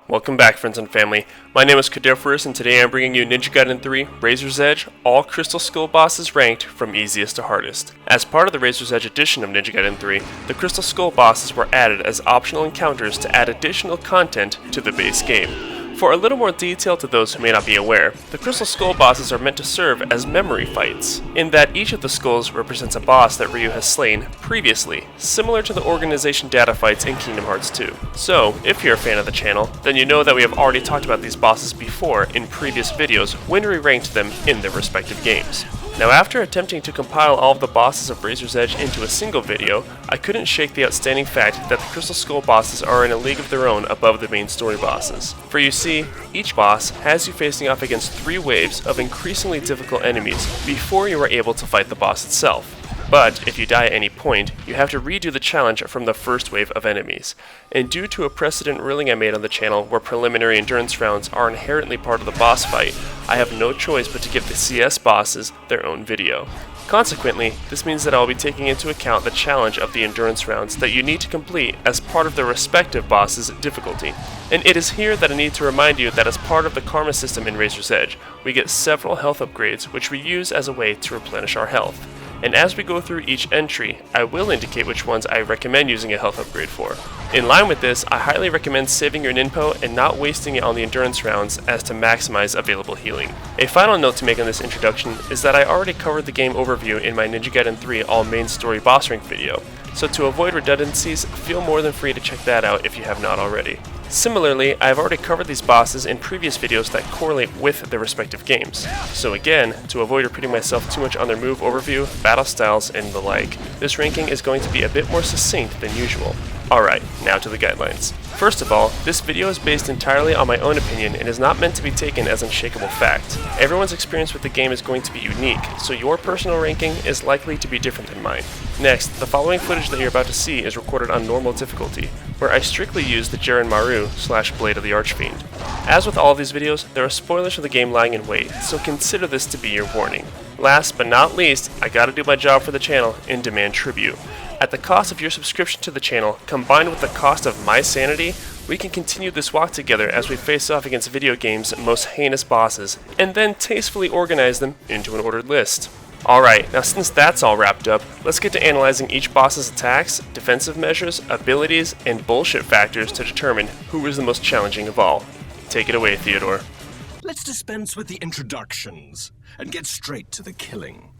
Welcome back, friends and family. My name is Codiferrous, and today I'm bringing you Ninja Gaiden 3 Razor's Edge, all Crystal Skull bosses ranked from easiest to hardest. As part of the Razor's Edge edition of Ninja Gaiden 3, the Crystal Skull bosses were added as optional encounters to add additional content to the base game. For a little more detail to those who may not be aware, the Crystal Skull bosses are meant to serve as memory fights, in that each of the skulls represents a boss that Ryu has slain previously, similar to the organization data fights in Kingdom Hearts 2. So, if you're a fan of the channel, then you know that we have already talked about these bosses before in previous videos when we ranked them in their respective games. Now, after attempting to compile all of the bosses of Razor's Edge into a single video, I couldn't shake the outstanding fact that the Crystal Skull bosses are in a league of their own above the main story bosses. For you see, each boss has you facing off against 3 waves of increasingly difficult enemies before you are able to fight the boss itself. But if you die at any point, you have to redo the challenge from the first wave of enemies. And due to a precedent ruling I made on the channel where preliminary endurance rounds are inherently part of the boss fight, I have no choice but to give the CS bosses their own video. Consequently, this means that I will be taking into account the challenge of the endurance rounds that you need to complete as part of their respective boss's difficulty. And it is here that I need to remind you that as part of the karma system in Razor's Edge, we get several health upgrades which we use as a way to replenish our health. And as we go through each entry, I will indicate which ones I recommend using a health upgrade for. In line with this, I highly recommend saving your ninpo and not wasting it on the endurance rounds as to maximize available healing. A final note to make on this introduction is that I already covered the game overview in my Ninja Gaiden 3 all main story boss rank video, so to avoid redundancies, feel more than free to check that out if you have not already. Similarly, I have already covered these bosses in previous videos that correlate with their respective games. So again, to avoid repeating myself too much on their move overview, battle styles, and the like, this ranking is going to be a bit more succinct than usual. Alright, now to the guidelines. First of all, this video is based entirely on my own opinion and is not meant to be taken as unshakable fact. Everyone's experience with the game is going to be unique, so your personal ranking is likely to be different than mine. Next, the following footage that you're about to see is recorded on normal difficulty, where I strictly use the Jaren Maru / Blade of the Archfiend. As with all of these videos, there are spoilers for the game lying in wait, so consider this to be your warning. Last but not least, I gotta do my job for the channel and demand tribute. At the cost of your subscription to the channel, combined with the cost of my sanity, we can continue this walk together as we face off against video games' most heinous bosses, and then tastefully organize them into an ordered list. Alright, now since that's all wrapped up, let's get to analyzing each boss's attacks, defensive measures, abilities, and bullshit factors to determine who is the most challenging of all. Take it away, Theodore. Let's dispense with the introductions and get straight to the killing.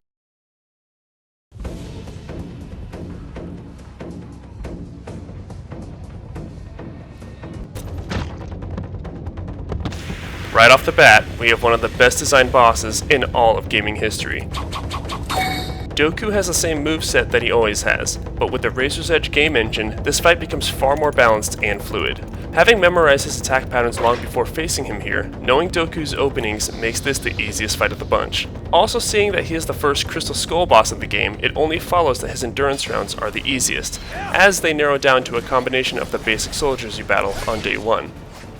Right off the bat, we have one of the best designed bosses in all of gaming history. Doku has the same moveset that he always has, but with the Razor's Edge game engine, this fight becomes far more balanced and fluid. Having memorized his attack patterns long before facing him here, knowing Doku's openings makes this the easiest fight of the bunch. Also, seeing that he is the first Crystal Skull boss of the game, it only follows that his endurance rounds are the easiest, as they narrow down to a combination of the basic soldiers you battle on day 1.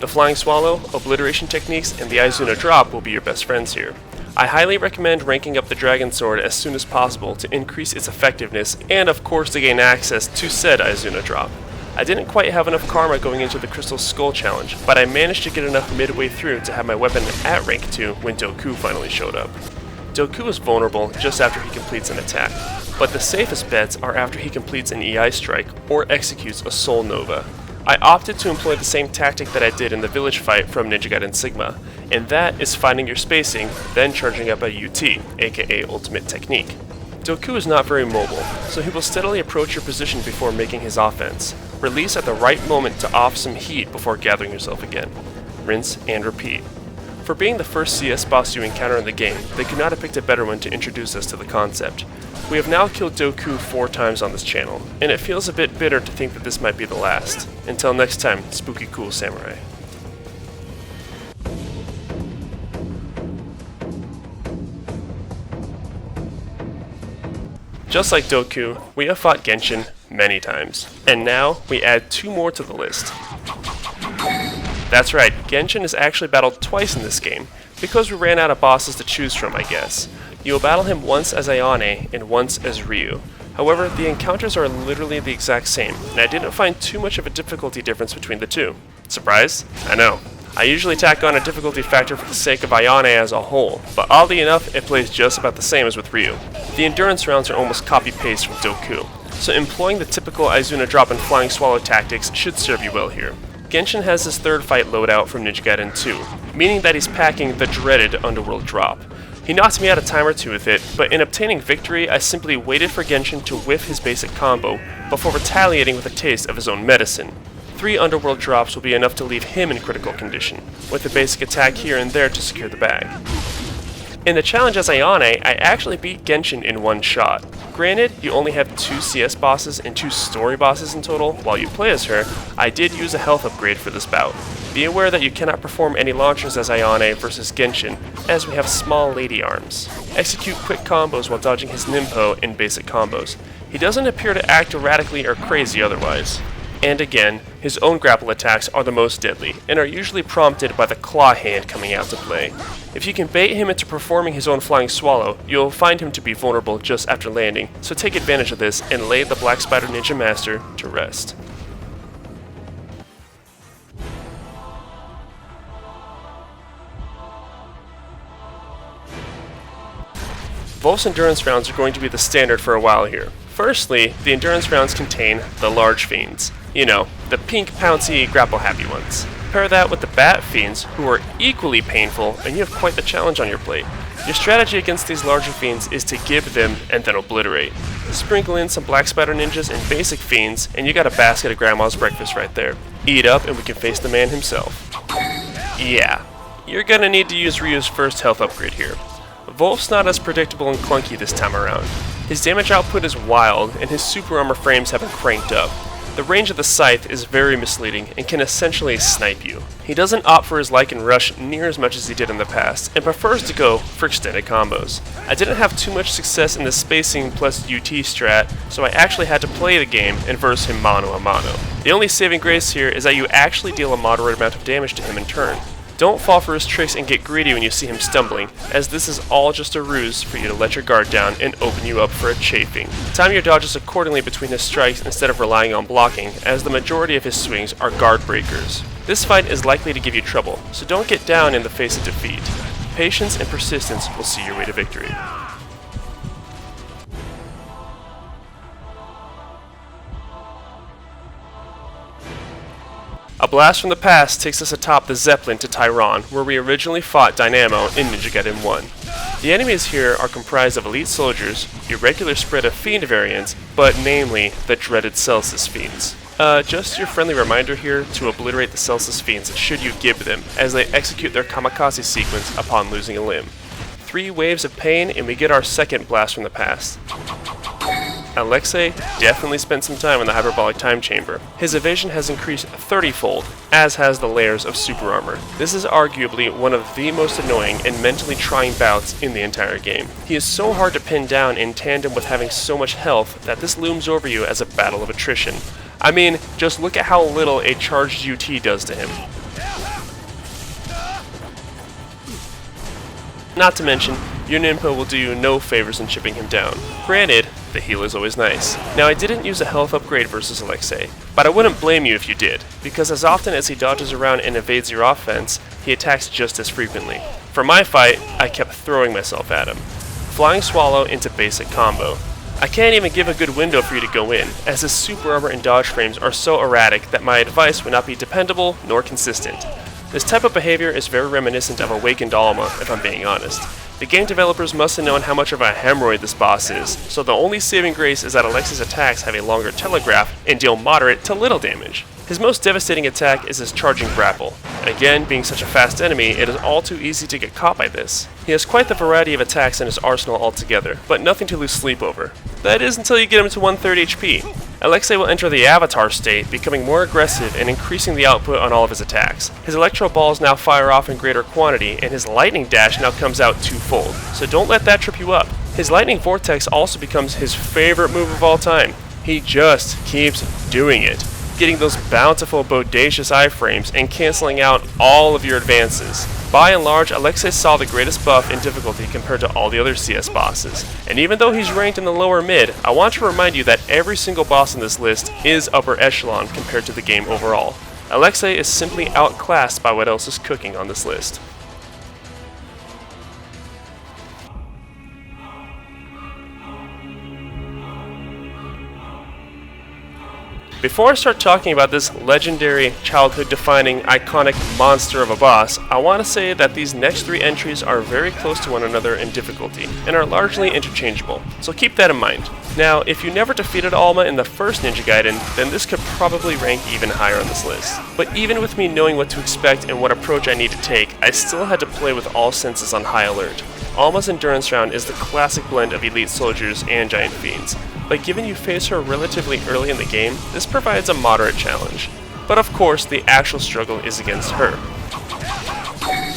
The Flying Swallow, Obliteration Techniques, and the Izuna Drop will be your best friends here. I highly recommend ranking up the Dragon Sword as soon as possible to increase its effectiveness and of course to gain access to said Izuna Drop. I didn't quite have enough karma going into the Crystal Skull challenge, but I managed to get enough midway through to have my weapon at rank 2 when Doku finally showed up. Doku is vulnerable just after he completes an attack, but the safest bets are after he completes an EI strike or executes a Soul Nova. I opted to employ the same tactic that I did in the village fight from Ninja Gaiden Sigma, and that is finding your spacing, then charging up a UT, aka Ultimate Technique. Doku is not very mobile, so he will steadily approach your position before making his offense. Release at the right moment to off some heat before gathering yourself again. Rinse and repeat. For being the first CS boss you encounter in the game, they could not have picked a better one to introduce us to the concept. We have now killed Doku 4 times on this channel, and it feels a bit bitter to think that this might be the last. Until next time, spooky cool samurai. Just like Doku, we have fought Genshin many times, and now we add 2 more to the list. That's right, Genshin is actually battled twice in this game, because we ran out of bosses to choose from, I guess. You will battle him once as Ayane and once as Ryu. However, the encounters are literally the exact same, and I didn't find too much of a difficulty difference between the two. Surprise? I know. I usually tack on a difficulty factor for the sake of Ayane as a whole, but oddly enough, it plays just about the same as with Ryu. The endurance rounds are almost copy-paste from Doku, so employing the typical Izuna drop and flying swallow tactics should serve you well here. Genshin has his third fight loadout from Ninja Gaiden 2, meaning that he's packing the dreaded Underworld drop. He knocked me out a time or two with it, but in obtaining victory, I simply waited for Genshin to whiff his basic combo before retaliating with a taste of his own medicine. 3 Underworld drops will be enough to leave him in critical condition, with a basic attack here and there to secure the bag. In the challenge as Ayane, I actually beat Genshin in one shot. Granted, you only have 2 CS bosses and 2 story bosses in total while you play as her. I did use a health upgrade for this bout. Be aware that you cannot perform any launchers as Ayane versus Genshin, as we have small lady arms. Execute quick combos while dodging his Nimpo in basic combos. He doesn't appear to act erratically or crazy otherwise. And again, his own grapple attacks are the most deadly, and are usually prompted by the claw hand coming out to play. If you can bait him into performing his own flying swallow, you'll find him to be vulnerable just after landing, so take advantage of this and lay the Black Spider Ninja Master to rest. Volf's endurance rounds are going to be the standard for a while here. Firstly, the endurance rounds contain the large fiends. You know, the pink, pouncy, grapple-happy ones. Pair that with the bat fiends, who are equally painful, and you have quite the challenge on your plate. Your strategy against these larger fiends is to give them and then obliterate. Sprinkle in some Black Spider Ninjas and basic fiends, and you got a basket of Grandma's breakfast right there. Eat up and we can face the man himself. Yeah, you're gonna need to use Ryu's first health upgrade here. Volf's not as predictable and clunky this time around. His damage output is wild, and his super armor frames have been cranked up. The range of the scythe is very misleading and can essentially snipe you. He doesn't opt for his Lycan Rush near as much as he did in the past, and prefers to go for extended combos. I didn't have too much success in the spacing plus UT strat, so I actually had to play the game and verse him mano a mano. The only saving grace here is that you actually deal a moderate amount of damage to him in turn. Don't fall for his tricks and get greedy when you see him stumbling, as this is all just a ruse for you to let your guard down and open you up for a chafing. Time your dodges accordingly between his strikes instead of relying on blocking, as the majority of his swings are guard breakers. This fight is likely to give you trouble, so don't get down in the face of defeat. Patience and persistence will see your way to victory. A blast from the past takes us atop the Zeppelin to Tyron, where we originally fought Dynamo in Ninja Gaiden 1. The enemies here are comprised of elite soldiers, your regular spread of fiend variants, but namely the dreaded Celsus fiends. Just your friendly reminder here to obliterate the Celsus fiends should you give them, as they execute their kamikaze sequence upon losing a limb. 3 waves of pain and we get our second blast from the past. Alexei definitely spent some time in the hyperbolic time chamber. His evasion has increased 30-fold, as has the layers of super armor. This is arguably one of the most annoying and mentally trying bouts in the entire game. He is so hard to pin down in tandem with having so much health that this looms over you as a battle of attrition. I mean, just look at how little a charged UT does to him. Not to mention, your Nimpo will do you no favors in chipping him down. Granted, the heal is always nice. Now, I didn't use a health upgrade versus Alexei, but I wouldn't blame you if you did, because as often as he dodges around and evades your offense, he attacks just as frequently. For my fight, I kept throwing myself at him. Flying Swallow into basic combo. I can't even give a good window for you to go in, as his super armor and dodge frames are so erratic that my advice would not be dependable nor consistent. This type of behavior is very reminiscent of Awakened Alma, if I'm being honest. The game developers must have known how much of a hemorrhoid this boss is, so the only saving grace is that Alexei's attacks have a longer telegraph and deal moderate to little damage. His most devastating attack is his charging grapple. Again, being such a fast enemy, it is all too easy to get caught by this. He has quite the variety of attacks in his arsenal altogether, but nothing to lose sleep over. That is until you get him to 1/3 HP. Alexei will enter the Avatar state, becoming more aggressive and increasing the output on all of his attacks. His Electro Balls now fire off in greater quantity, and his Lightning Dash now comes out twofold, so don't let that trip you up. His Lightning Vortex also becomes his favorite move of all time. He just keeps doing it. getting those bountiful bodacious iframes and cancelling out all of your advances. By and large, Alexei saw the greatest buff in difficulty compared to all the other CS bosses. And even though he's ranked in the lower mid, I want to remind you that every single boss on this list is upper echelon compared to the game overall. Alexei is simply outclassed by what else is cooking on this list. Before I start talking about this legendary, childhood-defining, iconic monster of a boss, I want to say that these next 3 entries are very close to one another in difficulty, and are largely interchangeable, so keep that in mind. Now, if you never defeated Alma in the first Ninja Gaiden, then this could probably rank even higher on this list. But even with me knowing what to expect and what approach I need to take, I still had to play with all senses on high alert. Alma's endurance round is the classic blend of elite soldiers and giant fiends. But given you face her relatively early in the game, this provides a moderate challenge. But of course, the actual struggle is against her.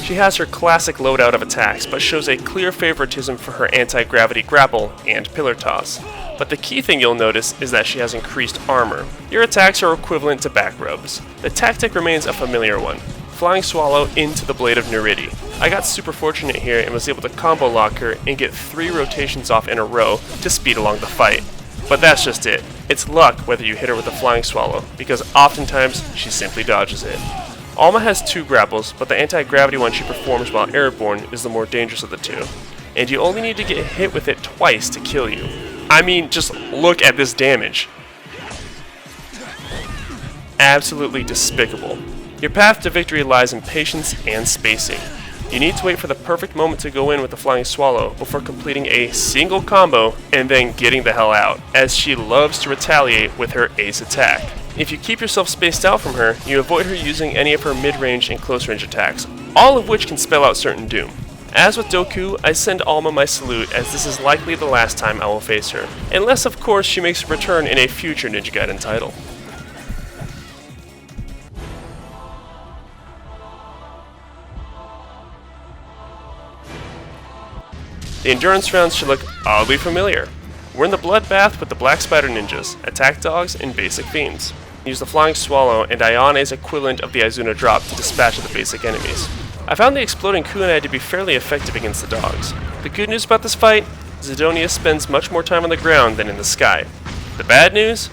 She has her classic loadout of attacks, but shows a clear favoritism for her anti-gravity grapple and pillar toss. But the key thing you'll notice is that she has increased armor. Your attacks are equivalent to back rubs. The tactic remains a familiar one. Flying Swallow into the Blade of Nuridi. I got super fortunate here and was able to combo lock her and get 3 rotations off in a row to speed along the fight. But that's just it. It's luck whether you hit her with a Flying Swallow, because oftentimes she simply dodges it. Alma has 2 grapples, but the anti-gravity one she performs while airborne is the more dangerous of the 2. And you only need to get hit with it twice to kill you. I mean, just look at this damage. Absolutely despicable. Your path to victory lies in patience and spacing. You need to wait for the perfect moment to go in with the Flying Swallow before completing a single combo and then getting the hell out, as she loves to retaliate with her ace attack. If you keep yourself spaced out from her, you avoid her using any of her mid-range and close-range attacks, all of which can spell out certain doom. As with Doku, I send Alma my salute, as this is likely the last time I will face her, unless of course she makes a return in a future Ninja Gaiden title. The endurance rounds should look oddly familiar. We're in the bloodbath with the Black Spider Ninjas, attack dogs, and basic fiends. Use the Flying Swallow and Ayane's equivalent of the Izuna drop to dispatch the basic enemies. I found the exploding kunai to be fairly effective against the dogs. The good news about this fight, Zidonia spends much more time on the ground than in the sky. The bad news?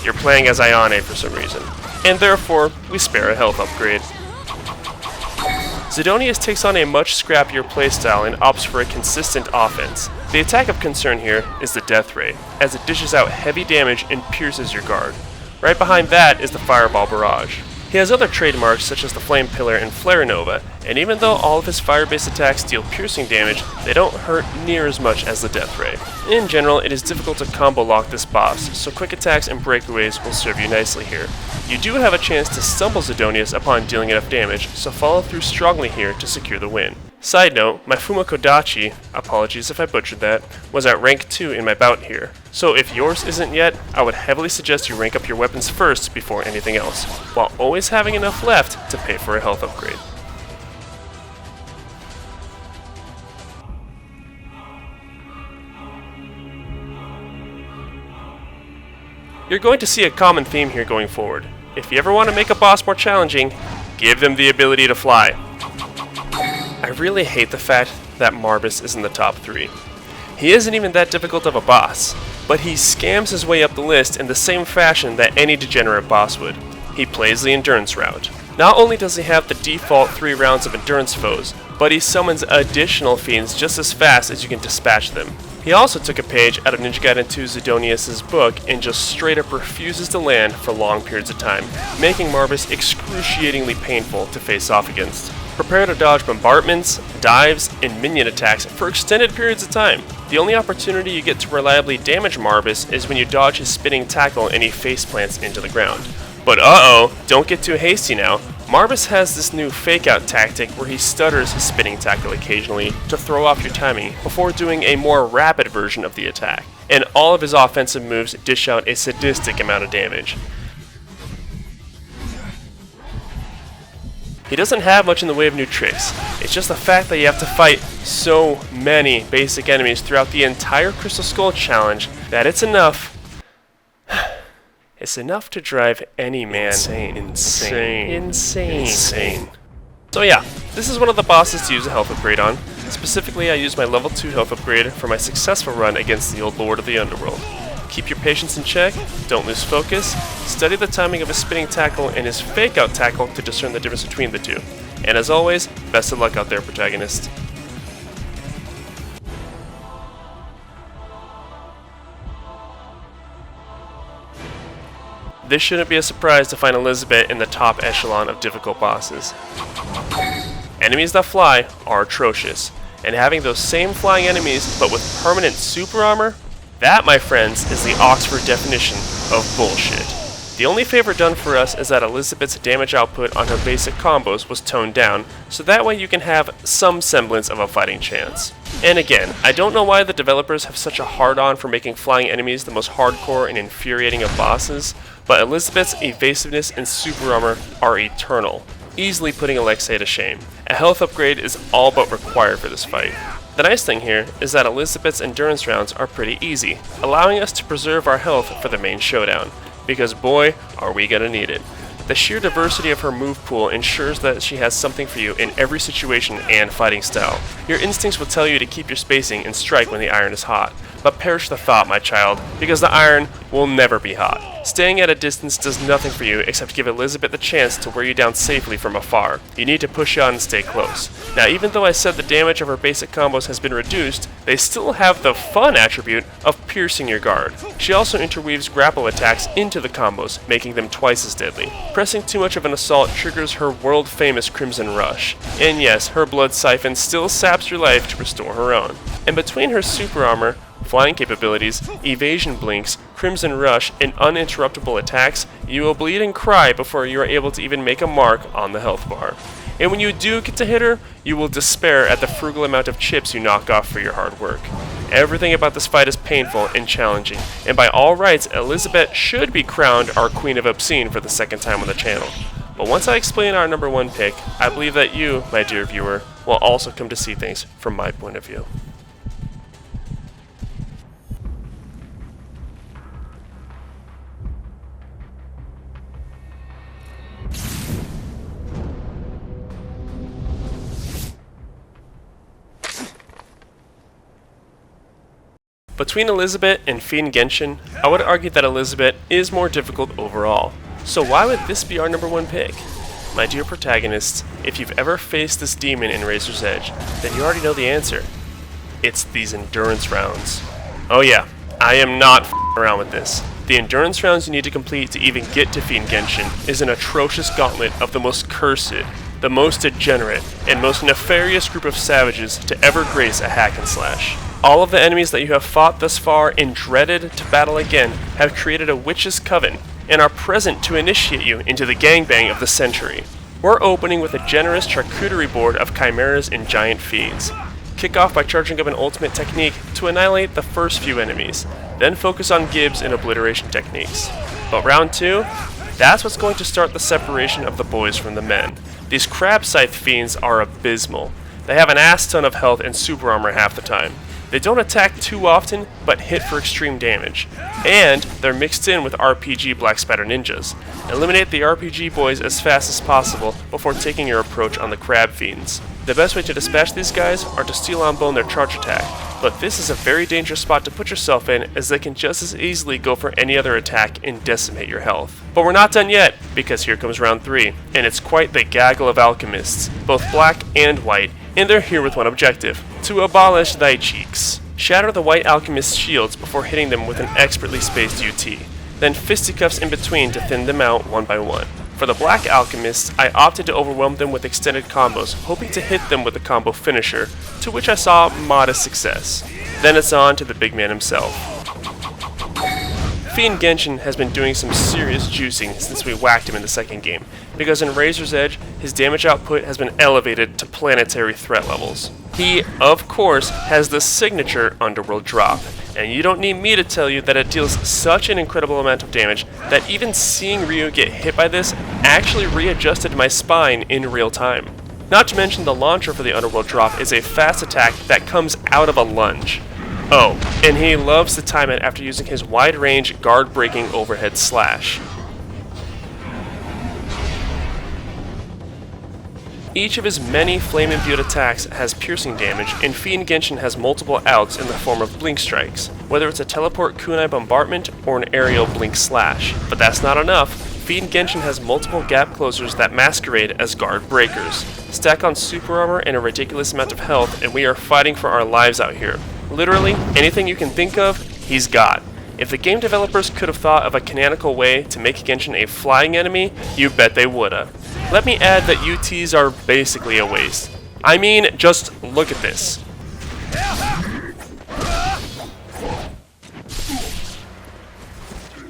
You're playing as Ayane for some reason, and therefore we spare a health upgrade. Zidonius takes on a much scrappier playstyle and opts for a consistent offense. The attack of concern here is the Death Ray, as it dishes out heavy damage and pierces your guard. Right behind that is the Fireball Barrage. He has other trademarks such as the Flame Pillar and Flare Nova, and even though all of his fire-based attacks deal piercing damage, they don't hurt near as much as the Death Ray. In general, it is difficult to combo lock this boss, so quick attacks and breakaways will serve you nicely here. You do have a chance to stumble Zidonius upon dealing enough damage, so follow through strongly here to secure the win. Side note, my Fumakodachi, apologies if I butchered that, was at rank 2 in my bout here. So if yours isn't yet, I would heavily suggest you rank up your weapons first before anything else, while always having enough left to pay for a health upgrade. You're going to see a common theme here going forward. If you ever want to make a boss more challenging, give them the ability to fly. I really hate the fact that Marbus is in the top 3. He isn't even that difficult of a boss, but he scams his way up the list in the same fashion that any degenerate boss would. He plays the endurance route. Not only does he have the default 3 rounds of endurance foes, but he summons additional fiends just as fast as you can dispatch them. He also took a page out of Ninja Gaiden 2 Zidonius' book and just straight up refuses to land for long periods of time, making Marbus excruciatingly painful to face off against. Prepare to dodge bombardments, dives, and minion attacks for extended periods of time. The only opportunity you get to reliably damage Marbus is when you dodge his spinning tackle and he faceplants into the ground. But uh-oh, don't get too hasty now. Marbus has this new fake-out tactic where he stutters his spinning tackle occasionally to throw off your timing before doing a more rapid version of the attack. And all of his offensive moves dish out a sadistic amount of damage. He doesn't have much in the way of new tricks. It's just the fact that you have to fight so many basic enemies throughout the entire Crystal Skull challenge that it's enough. is enough to drive any man insane. So yeah, this is one of the bosses to use a health upgrade on. Specifically, I used my level 2 health upgrade for my successful run against the old lord of the underworld. Keep your patience in check, don't lose focus, study the timing of his spinning tackle and his fake out tackle to discern the difference between the two. And as always, best of luck out there, protagonist. This shouldn't be a surprise to find Elizabeth in the top echelon of difficult bosses. Enemies that fly are atrocious, and having those same flying enemies but with permanent super armor, that, my friends, is the Oxford definition of bullshit. The only favor done for us is that Elizabeth's damage output on her basic combos was toned down, so that way you can have some semblance of a fighting chance. And again, I don't know why the developers have such a hard-on for making flying enemies the most hardcore and infuriating of bosses, but Elizabeth's evasiveness and super armor are eternal, easily putting Alexei to shame. A health upgrade is all but required for this fight. The nice thing here is that Elizabeth's endurance rounds are pretty easy, allowing us to preserve our health for the main showdown, because boy, are we gonna need it. The sheer diversity of her move pool ensures that she has something for you in every situation and fighting style. Your instincts will tell you to keep your spacing and strike when the iron is hot, but perish the thought, my child, because the iron will never be hot. Staying at a distance does nothing for you except give Elizabeth the chance to wear you down safely from afar. You need to push on and stay close. Now, even though I said the damage of her basic combos has been reduced, they still have the fun attribute of piercing your guard. She also interweaves grapple attacks into the combos, making them twice as deadly. Pressing too much of an assault triggers her world-famous Crimson Rush. And yes, her blood siphon still saps your life to restore her own. And between her super armor, flying capabilities, evasion blinks, Crimson Rush, and uninterruptible attacks, you will bleed and cry before you are able to even make a mark on the health bar. And when you do get to hit her, you will despair at the frugal amount of chips you knock off for your hard work. Everything about this fight is painful and challenging, and by all rights, Elizabeth should be crowned our Queen of Obscene for the second time on the channel. But once I explain our number 1 pick, I believe that you, my dear viewer, will also come to see things from my point of view. Between Elizabeth and Fiend Genshin, I would argue that Elizabeth is more difficult overall. So why would this be our number 1 pick? My dear protagonist, if you've ever faced this demon in Razor's Edge, then you already know the answer. It's these endurance rounds. Oh yeah, I am not f***ing around with this. The endurance rounds you need to complete to even get to Fiend Genshin is an atrocious gauntlet of the most cursed, the most degenerate, and most nefarious group of savages to ever grace a hack and slash. All of the enemies that you have fought thus far and dreaded to battle again have created a witch's coven and are present to initiate you into the gangbang of the century. We're opening with a generous charcuterie board of chimeras and giant fiends. Kick off by charging up an ultimate technique to annihilate the first few enemies, then focus on Gibbs and obliteration techniques. But round 2, that's what's going to start the separation of the boys from the men. These crab scythe fiends are abysmal. They have an ass ton of health and super armor half the time. They don't attack too often, but hit for extreme damage. And they're mixed in with RPG Black Spatter Ninjas. Eliminate the RPG boys as fast as possible before taking your approach on the crab fiends. The best way to dispatch these guys are to steal on bone their charge attack, but this is a very dangerous spot to put yourself in as they can just as easily go for any other attack and decimate your health. But we're not done yet, because here comes round 3, and it's quite the gaggle of alchemists, both black and white, and they're here with one objective: to abolish thy cheeks. Shatter the white alchemist's shields before hitting them with an expertly spaced UT, then fisticuffs in between to thin them out one by one. For the black alchemists, I opted to overwhelm them with extended combos, hoping to hit them with the combo finisher, to which I saw modest success. Then it's on to the big man himself. Fiend Genshin has been doing some serious juicing since we whacked him in the second game, because in Razor's Edge, his damage output has been elevated to planetary threat levels. He, of course, has the signature Underworld drop, and you don't need me to tell you that it deals such an incredible amount of damage that even seeing Ryu get hit by this actually readjusted my spine in real time. Not to mention the launcher for the Underworld drop is a fast attack that comes out of a lunge. Oh, and he loves to time it after using his wide-range, guard-breaking overhead slash. Each of his many flame-imbued attacks has piercing damage, and Fiend Genshin has multiple outs in the form of blink strikes, whether it's a teleport kunai bombardment or an aerial blink slash. But that's not enough. Fiend Genshin has multiple gap closers that masquerade as guard breakers. Stack on super armor and a ridiculous amount of health, and we are fighting for our lives out here. Literally, anything you can think of, he's got. If the game developers could have thought of a canonical way to make Genshin a flying enemy, you bet they woulda. Let me add that UTs are basically a waste. I mean, just look at this.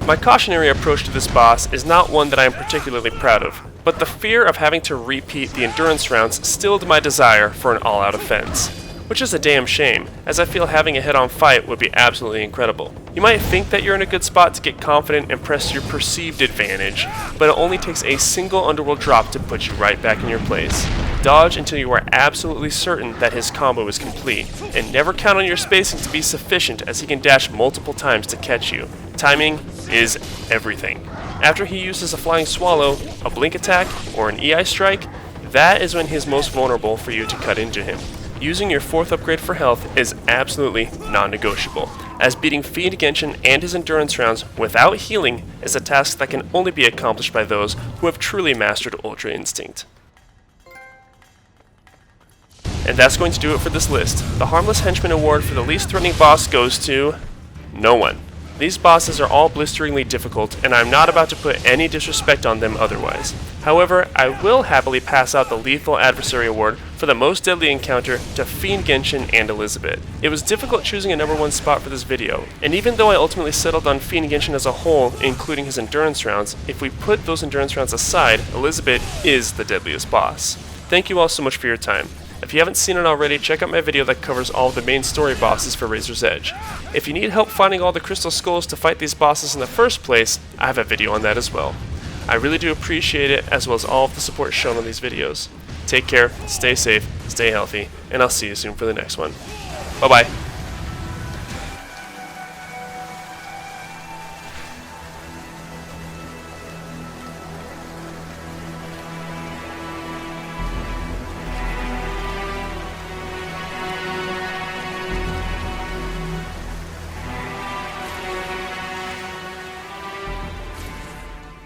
My cautionary approach to this boss is not one that I am particularly proud of, but the fear of having to repeat the endurance rounds stilled my desire for an all-out offense. Which is a damn shame, as I feel having a head-on fight would be absolutely incredible. You might think that you're in a good spot to get confident and press your perceived advantage, but it only takes a single underworld drop to put you right back in your place. Dodge until you are absolutely certain that his combo is complete, and never count on your spacing to be sufficient, as he can dash multiple times to catch you. Timing is everything. After he uses a flying swallow, a blink attack, or an EI strike, that is when he is most vulnerable for you to cut into him. Using your 4th upgrade for health is absolutely non-negotiable, as beating Fiend Genshin and his endurance rounds without healing is a task that can only be accomplished by those who have truly mastered Ultra Instinct. And that's going to do it for this list. The Harmless Henchman Award for the least threatening boss goes to no one. These bosses are all blisteringly difficult, and I'm not about to put any disrespect on them otherwise. However, I will happily pass out the Lethal Adversary Award for the most deadly encounter to Fiend Genshin and Elizabeth. It was difficult choosing a #1 spot for this video, and even though I ultimately settled on Fiend Genshin as a whole, including his endurance rounds, if we put those endurance rounds aside, Elizabeth is the deadliest boss. Thank you all so much for your time. If you haven't seen it already, check out my video that covers all of the main story bosses for Razor's Edge. If you need help finding all the crystal skulls to fight these bosses in the first place, I have a video on that as well. I really do appreciate it, as well as all of the support shown on these videos. Take care, stay safe, stay healthy, and I'll see you soon for the next one. Bye bye.